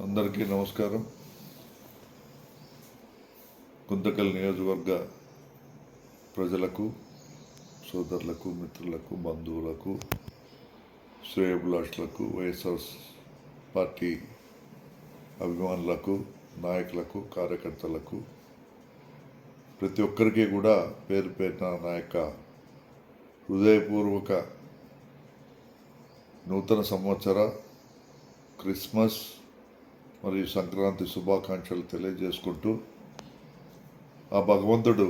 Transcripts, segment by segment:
అందరికీ నమస్కారం. గుంతకల్ నియోజకవర్గ ప్రజలకు, సోదరులకు, మిత్రులకు, బంధువులకు, శ్రేయోభిలాషులకు, వైఎస్ఆర్ పార్టీ అభిమానులకు, నాయకులకు, కార్యకర్తలకు, ప్రతి ఒక్కరికి కూడా పేరు పేరున నా యొక్క హృదయపూర్వక నూతన సంవత్సర, క్రిస్మస్ మరియు సంక్రాంతి శుభాకాంక్షలు తెలియజేసుకుంటూ, ఆ భగవంతుడు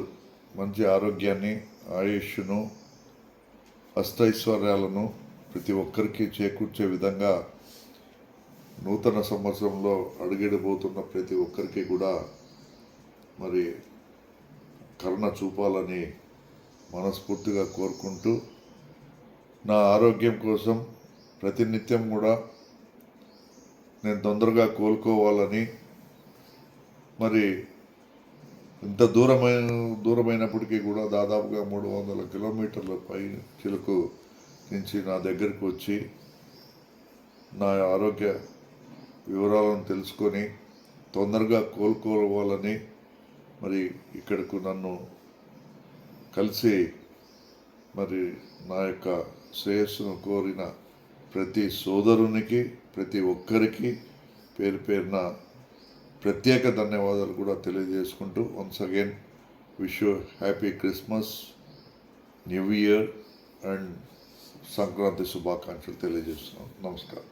మంచి ఆరోగ్యాన్ని, ఆయుష్ను, అష్టైశ్వర్యాలను ప్రతి ఒక్కరికి చేకూర్చే విధంగా నూతన సంవత్సరంలో అడుగిడబోతున్న ప్రతి ఒక్కరికి కూడా మరి కరుణ చూపాలని మనస్ఫూర్తిగా కోరుకుంటూ, నా ఆరోగ్యం కోసం ప్రతినిత్యం కూడా నేను తొందరగా కోలుకోవాలని, మరి ఇంత దూరమైనప్పటికీ కూడా దాదాపుగా 300 కిలోమీటర్ల పై చిలుకు నుంచి నా దగ్గరికి వచ్చి నా ఆరోగ్య వివరాలను తెలుసుకొని తొందరగా కోలుకోవాలని మరి ఇక్కడకు నన్ను కలిసి మరి నా యొక్క శ్రేయస్సును కోరిన ప్రతి సోదరునికి, ప్రతి ఒక్కరికి పేరు పేరున ప్రత్యేక ధన్యవాదాలు కూడా తెలియజేసుకుంటూ, once again wish you happy Christmas, new year and Sankranti శుభాకాంక్షలు తెలియజేస్తున్నాను. నమస్కారం.